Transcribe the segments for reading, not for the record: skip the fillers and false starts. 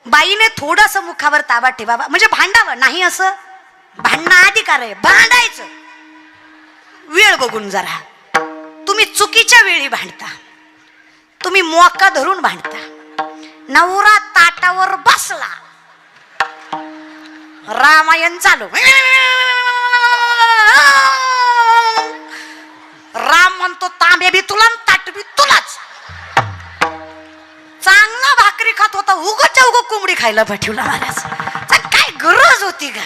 बाईने थोडंसं मुखावर ताबा ठेवावा, म्हणजे भांडावं नाही असं भांडणं अधिकार आहे, भांडायचं वेळ बघून. जरा तुम्ही चुकीच्या वेळी भांडता, तुम्ही मोका धरून भांडता. नवरा ताटावर बसला, रामायण चालू, राम म्हणतो तांबे बी तुला ताट बी तुलाच. चांगला भाकरी खात होता, उगच्या उग कोंबडी खायला पाठवला महाराज. काय गरज होती का?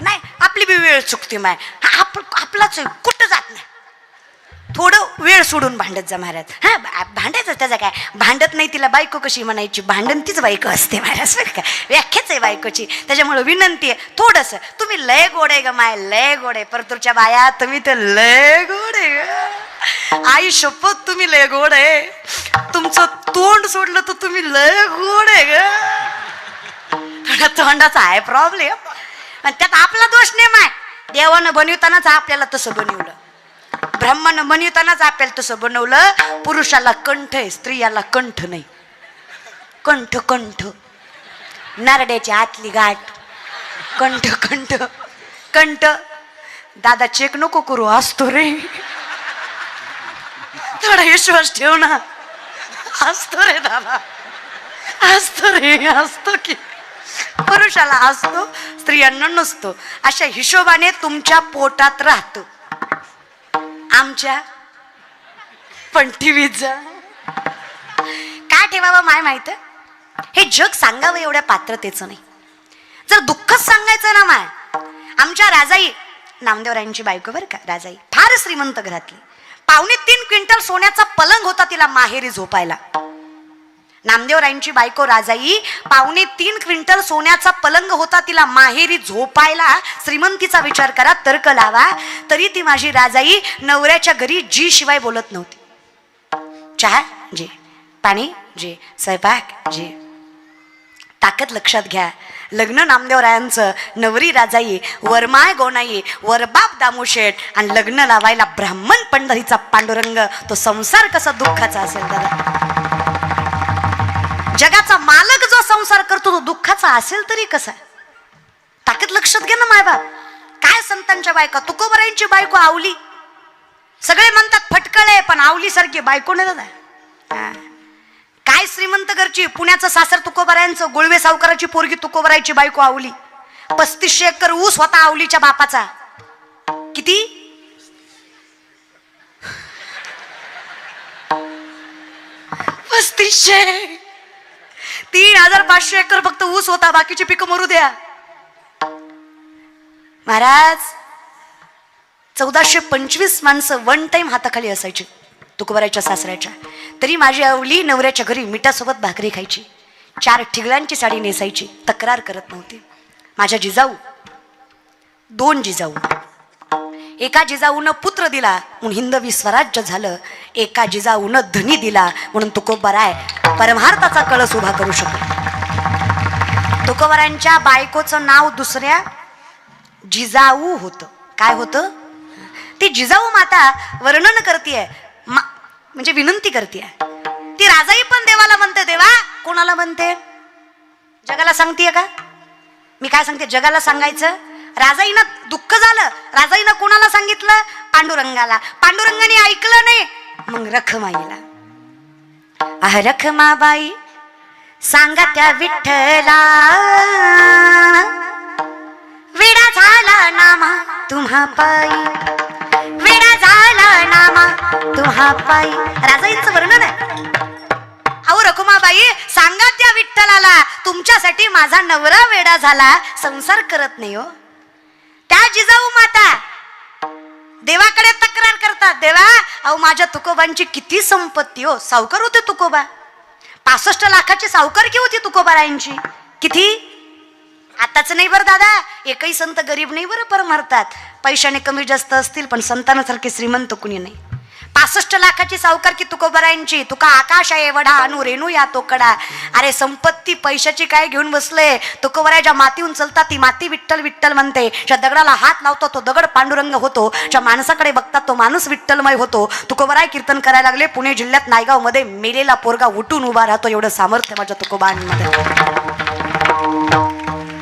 नाही, आपली बी वेळ चुकते माय, आपलाच कुठं जात नाही. थोडं वेळ सोडून भांडत जा महाराज. हा भांडायचं, त्याचा काय, भांडत नाही तिला बायको कशी म्हणायची, भांडण तीच बायको असते महाराज बरं का, व्याख्याच आहे बायकोची. त्याच्यामुळे विनंती आहे थोडंसं, तुम्ही लय गोड आहे ग माय, लय गोड आहे. परतूरच्या बाया तुम्ही तर लय गोड आहे, आई शपथ तुम्ही लय गोड आहे. तुमचं तोंड सोडलं तर तुम्ही लय गोड आहे ग. थोडा तोंडाचा आहे प्रॉब्लेम, आणि त्यात आपला दोष नाही माय. देवानं बनवतानाच आपल्याला तसं बनवलं, ब्रह्मानं बनवतानाच आपल्याला तसं बनवलं. पुरुषाला कंठ आहे, स्त्रियाला कंठ नाही. कंठ कंठ नारड्याची आतली गाठ, कंठ कंठ कंठ. दादा चेक नको करू, असतो रे, थोडा विश्वास ठेव ना. असतो रे दादा, असतो रे, असतो की. पुरुषाला असतो, स्त्रियांना नसतो. अशा हिशोबाने तुमच्या पोटात राहतो, आमच्या पण टीव्हीचा काय ठेवावं माय माहित. हे जग सांगावं एवढ्या पात्रतेचं नाही. जर दुःखच सांगायचं ना माय, आमच्या राजाई, नामदेवरायांची बायको बरं का, राजाई फार श्रीमंत घरातली, 2.5 क्विंटल सोन्याचा पलंग होता तिला माहेरी झोपायला. नामदेवरायांची बायको राजाई, 2.5 क्विंटल सोन्याचा पलंग होता तिला माहेरी झोपायला. श्रीमंतीचा विचार करा, तर्क लावा. तरी ती माझी राजाई नवऱ्याच्या घरी जी शिवाय बोलत नव्हती. चहा जे, पाणी जे, स्वयंपाक जे. ताकद लक्षात घ्या. लग्न नामदेवरायांचं, नवरी राजाई, वरमाय गोनाई, वरबाप दामोशेठ, आणि लग्न लावायला ब्राह्मण पंढरीचा पांडुरंग. तो संसार कसा दुःखाचा असेल दादा. जगाचा मालक जो संसार करतो तो दुःखाचा असेल तरी कसा. ताकद लक्षात घ्या ना मायबाप. काय संतांच्या बायका, तुकोबरायांची बायको आवली, सगळे म्हणतात फटकळ आहे, पण आवली सारखी बायको नाही दादा. काय श्रीमंत घरची, पुण्याचं सासर तुकोबरायांचं, गुळवे सावकाराची पोरगी तुकोबरायची बायको आवली. 3500 एकर ऊस होता आवलीच्या बापाचा. किती? 3500. 3500 एकर फक्त ऊस होता, बाकीची पिकं मरू द्या महाराज. 1425 माणसं वन टाइम हाताखाली असायची तुकोबरायच्या सासऱ्याच्या. तरी माझी आवली नवऱ्याच्या घरी मिठासोबत भाकरी खायची, 4 ठिगळांची साडी नेसायची, तक्रार करत नव्हती. माझ्या जिजाऊ, 2 जिजाऊ, एका जिजाऊनं पुत्र दिला म्हणून हिंदवी स्वराज्य झालं, एका जिजाऊनं धनी दिला म्हणून तुकोबराय परमार्थाचा कळस उभा करू शकतो. तुकोबरायांच्या बायकोचं नाव दुसऱ्या जिजाऊ होतं. काय होतं? ती जिजाऊ माता वर्णन करतीये, म्हणजे विनंती करतीये. ती राजाई पण देवाला म्हणते. देवा कोणाला म्हणते? जगाला सांगतीये का? मी काय सांगते, जगाला सांगायचं. राजाईनं दुःख झालं, राजाईनं कोणाला सांगितलं? पांडुरंगाला. पांडुरंगाने ऐकलं नाही, मग रखमाईला. रखमाबाई सांगा त्या विठ्ठला, वेडा झाला नामा तुम्हा पायी, वेडा झाला नामा तुम्हा पायी. राजाईंचं वर्णन आहे. अहो रखुमाबाई सांगा त्या विठ्ठलाला, तुमच्यासाठी माझा नवरा वेडा झाला, संसार करत नाही हो. त्या जिजाऊ माता देवाकडे तक्रार करतात. देवा अहो माझ्या तुकोबांची किती संपत्ती हो, सावकार होते तुकोबा, 65 लाखाची सावकारकी होती तुकोबारायांची. किती? आताच नाही बरं दादा, एकही संत गरीब नाही बरं परमार्थात. पैशाने कमी जास्त असतील पण संतानासारखे श्रीमंत कुणी नाही. 65 लाखाची सावकारकी तुकोबरायांची. तुका आकाश आहे वडा अनु रेणू या तोकडा. अरे संपत्ती पैशाची काय घेऊन बसले? तुकोबराच्या मातीहून चलतात, ती माती विठ्ठल विठ्ठल म्हणते. ज्या दगडाला हात लावतो तो दगड पांडुरंग होतो, ज्या माणसाकडे बघतात तो माणूस विठ्ठलमय होतो. तुकोबराय कीर्तन करायला लागले. पुणे जिल्ह्यात नायगाव मध्ये मेलेला पोरगा उठून उभा राहतो, एवढं सामर्थ्य माझ्या तुकोबांमध्ये.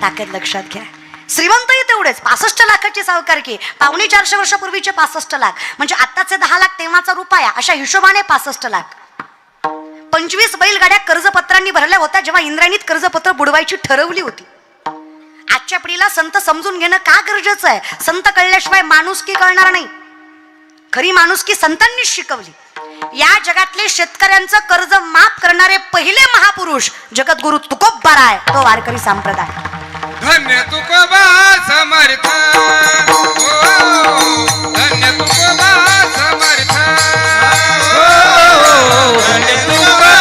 ताकद लक्षात घ्या. श्रीमंतही तेवढेच 65 लाखाची सावकारकी, 450 वर्षापूर्वीचे 65 लाख म्हणजे आत्ताचे 10 लाख तेव्हाचा रुपया, अशा हिशोबाने 65 लाख. 25 बैलगाड्या कर्जपत्रांनी भरल्या होत्या जेव्हा इंद्रायणीत कर्जपत्र बुडवायची ठरवली होती. आजच्या पिढीला संत समजून घेणं का गरजेचं आहे? संत कळल्याशिवाय माणुसकी कळणार नाही. खरी माणुसकी संतांनीच शिकवली. या जगातले शेतकऱ्यांचं कर्ज माफ करणारे पहिले महापुरुष जगद्गुरु तुकोबाराय, तो वारकरी संप्रदाय. धन्य तुकोबा समर्थ, धन्य तुकोबा समर्थ, धन्य तुकोबा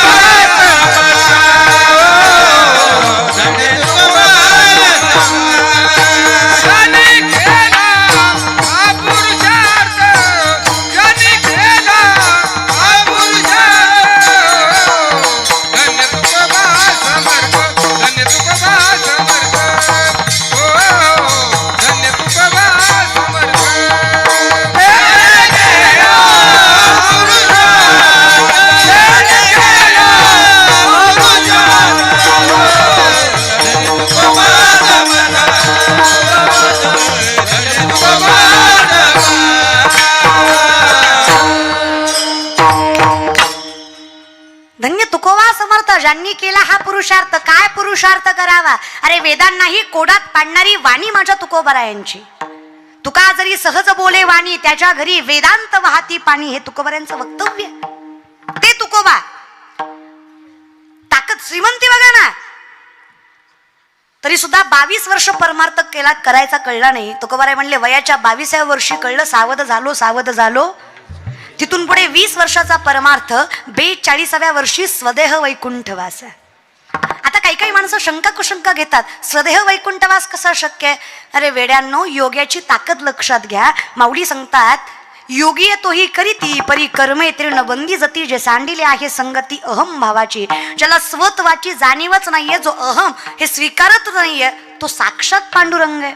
ज्यांनी केला हा पुरुषार्थ. काय पुरुषार्थ करावा? अरे वेदांनाही कोडात पाडणारी वाणी माझ्या तुकोबारायांची. तुका जरी सहज बोले वाणी, त्याच्या घरी वेदांत वाहती पाणी, हे तुकोबारायांचं वक्तव्य. ते तुकोबा ताकद, श्रीमंती बघा ना, तरी सुद्धा 22 वर्ष परमार्थ केला, करायचा कळला नाही. तुकोबाराय म्हणले वयाच्या 22व्या वर्षी कळलं, सावध झालो सावध झालो. तिथून पुढे 20 वर्षाचा परमार्थ, 42व्या वर्षी स्वदेह वैकुंठवास. आता काही काही माणसं शंका कुशंका घेतात, स्वदेह वैकुंठवास कसा शक्य आहे? अरे वेड्यांनो, योग्याची ताकद लक्षात घ्या. माऊली सांगतात, योगी तोही करीती परी कर्मे तीर्ण बंदी जती, जे सांडिले आहे संगती अहम भावाची. ज्याला स्वत्वाची जाणीवच नाहीये, जो अहम हे स्वीकारत नाहीये, तो साक्षात पांडुरंग आहे.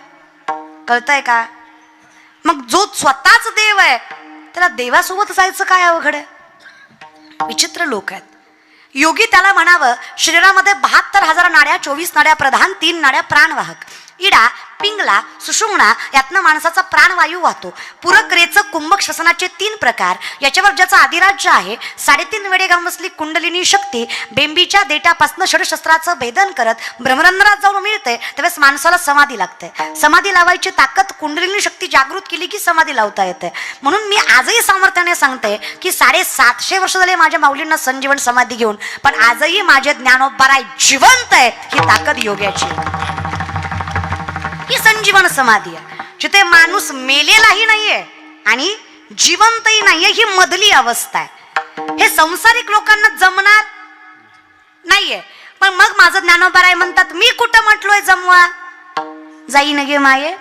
कळतंय का? मग जो स्वतःच देव आहे त्याला देवासोबत जायचं काय अवघड आहे? विचित्र लोक आहेत. योगी त्याला म्हणावं, शरीरामध्ये 72,000 नाड्या, 24 नाड्या प्रधान, 3 नाड्या प्राणवाहक. इडा, पिंगला, सुषुम्ना यातनं माणसाचा प्राणवायू वाहतो. पुरक, रेचक, कुंभक श्वसनाचे 3 प्रकार. याच्यावर ज्याचं अधिराज्य आहे, 3.5 वेडे घालून बसली कुंडलिनी शक्ती, बेंबीच्या देटापासून षडशस्त्राचं भेदन करत ब्रह्मरंध्रात जाऊन मिळते, त्यावेळेस माणसाला समाधी लागते. समाधी लावायची ताकद कुंडलिनी शक्ती जागृत केली की समाधी लावता येते. म्हणून मी आजही सामर्थ्याने सांगते की 750 वर्ष झाले माझ्या माऊलींना संजीवन समाधी घेऊन, पण आजही माझे ज्ञानोबाराय जिवंत आहे. ही ताकद योग्याची, ही संजीवन समाधी आहे. जिथे माणूस मेलेलाही नाहीये आणि जिवंतही नाहीये, ही मधली अवस्था आहे. हे संसारिक लोकांना जमणार नाहीये. पण मग माझं ज्ञानोबाराय म्हणतात, मी कुठं म्हटलोय जमवा, जाईन गे माये.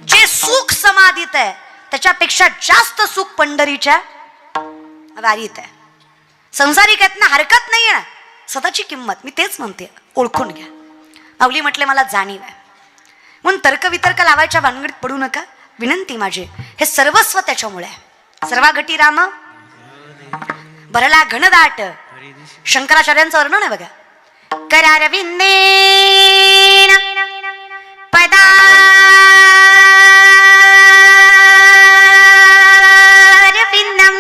जे सुख समाधीत आहे त्याच्यापेक्षा जास्त सुख पंढरीच्या वारीत आहे. संसारिक आहेत ना, हरकत नाहीये ना, स्वतःची किंमत. मी तेच म्हणते, ओळखून घ्या. माऊली म्हटले मला जाणीव आहे, म्हणून तर्कवितर्क लावायच्या भानगडीत पडू नका. विनंती माझी, हे सर्वस्व त्याच्यामुळे आहे. सर्वागटी राम भरला घनदाट. शंकराचार्यांचं वर्णन आहे बघा. करारविंदेन पदारविंदम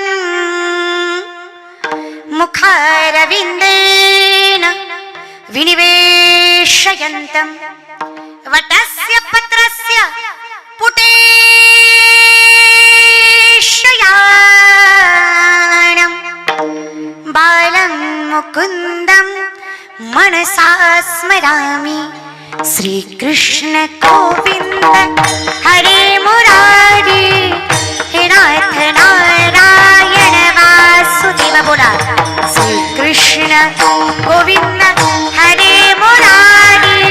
मुखारविंदेन विनिवेशयन्तम् वटस्य पत्रस्य पुटेशयाणम् बालं मुकुन्दं मनसा स्मरामि. श्रीकृष्ण गोविन्द हरे मुरारी, हे नाथ नारायण वासुदेव. बोला श्रीकृष्ण गोविन्द हरे मुरारी.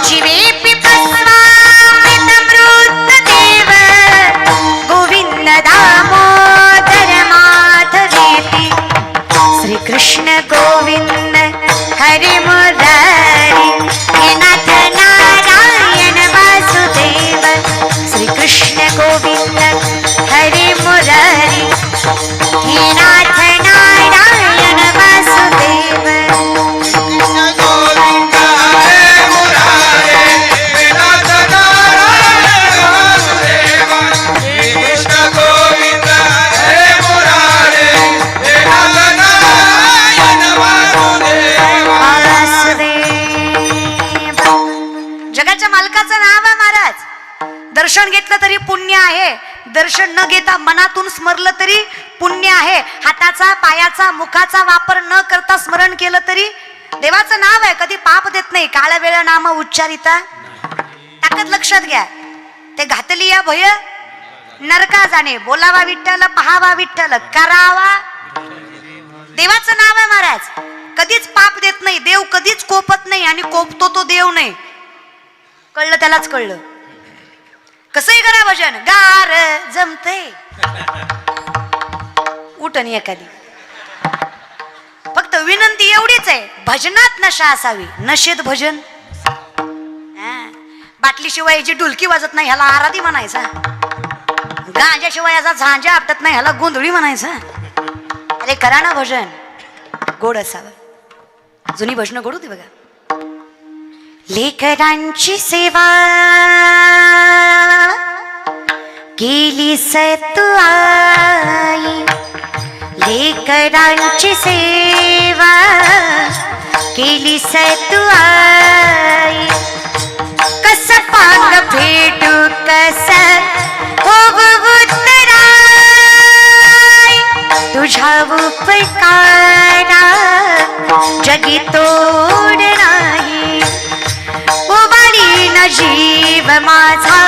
जीवेऽपि पस्वामृतमृतदेव, गोविन्द दामोदर माधवेति. श्रीकृष्ण गोविन्द हरे मुरारी, हे नाथ नारायण वासुदेव. श्रीकृष्ण गोविन्द हरे मुरारी. दर्शन न घेता मनातून स्मरलं तरी पुण्य आहे. हाताचा पायाचा मुखाचा वापर न करता स्मरण केलं तरी देवाचं नाव आहे, कधी पाप देत नाही. काळ वेळ नाम उच्चारिता ताकद लक्षात घ्या. ते घातली या भय नरका जाणे, बोलावा विठ्ठल पहावा विठ्ठल करावा. देवाचं नाव आहे महाराज, कधीच पाप देत नाही. देव कधीच कोपत नाही आणि कोपतो तो देव नाही. कळलं त्यालाच कळलं. कसंही करा भजन गार जमते उठणी एखादी. फक्त विनंती एवढीच आहे, भजनात नशा असावी. नशेत भजन बाटलीशिवाय जी ढुलकी वाजत नाही ह्याला आराधी म्हणायचा. गांजाशिवाय याचा झांजा आपटत नाही ह्याला गोंधळी म्हणायचा. अरे करा ना भजन, गोड असावं. जुनी भजन गोड होती बघा. लेकरांची सेवा केली तू आई, लेकरांची सेवा केली तू आई. कस पांग भेटू कस उतराय, तुझ्या उपकारा जगी तोड नाही. उबाली न जीव माझा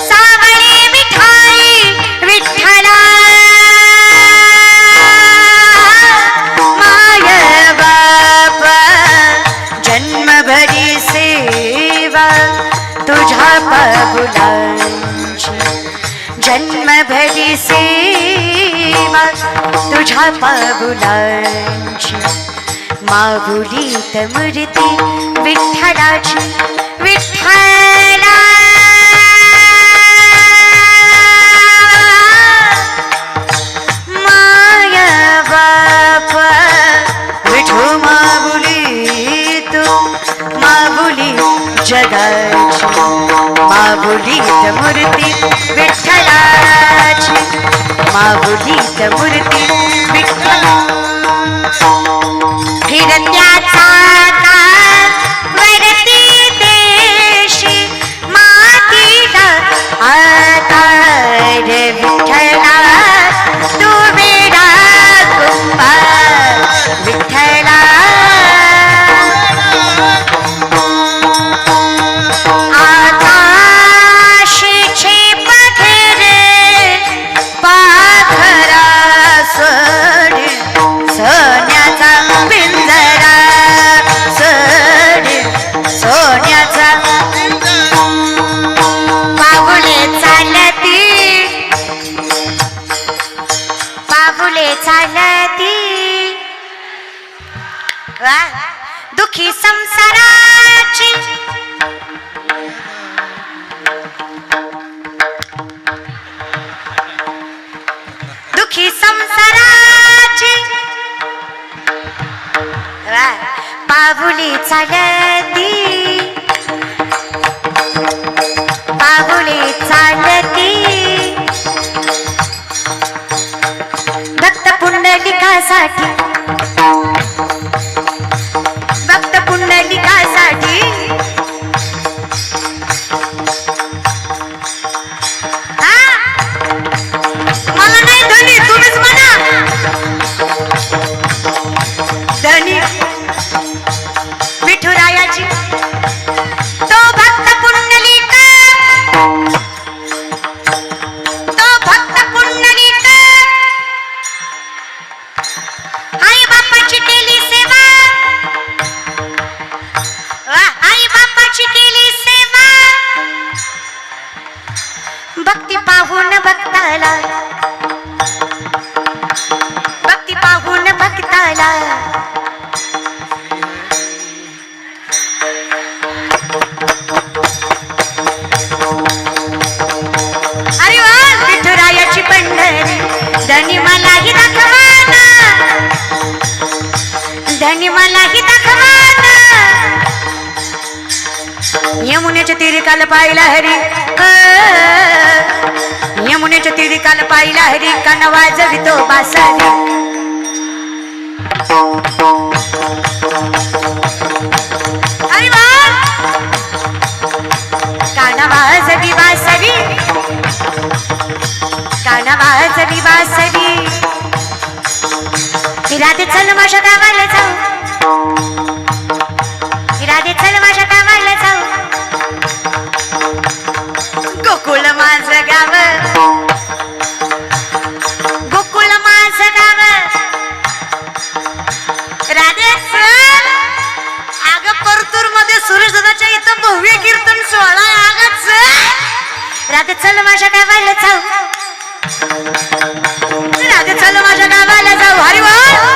सावळी मिठाई विठ्ठला. माय बाप जन्मभरी सेवा तुझ्या पाऊलांची, जन्मभरी सेवा तुझ्या पाऊलांची. माऊलीत मूर्ती विठ्ठलाची विठ्ठला. माया बाप विठू माऊली तू माऊली जगाची. माऊलीत मूर्ती विठ्ठलाची, माऊलीत मूर्ती विठ्ठला. फिरत्याचा वरती देशी मातीला आधार विठ्ठला. तू वेडा कुंभा विठ्ठला. आकाशीचे पखरे पाखरा सोड, सोन्याचा पिंजरा सोड, सोन्याचा. पाऊले चालती पाऊले चालती वा दुखी संसाराची. दुखी संसाराची पाऊले चालती, पाऊले चालती. भक्त पुंडलिकासाठी, भक्त पुंडलिकासाठी. मला नाही धनी, तुम्हीच म्हणा धनी विठुरायाची. तो भक्त पुंडलिक, तो भक्त पुंडलिक आई बापाची केली सेवा. आई बापाची केली सेवा. भक्ती पाहून भक्ताला, भक्ती पाहून भक्ताला. अरे वा विठुरायाची पंढरी धनी मलाही दाखवाना, धनी मलाही दाखवाना. यमुनेच्या तीरी काल पाहिला हरी, यमुनेच्या तीरी काल पाहिला हरी. कान वाजवितो बासरी. अरे वा कान वाजवी बासरी. गाणं वाजवी बासरी राधे चल माझ्या गावाला जाऊ राधे चल माझ्या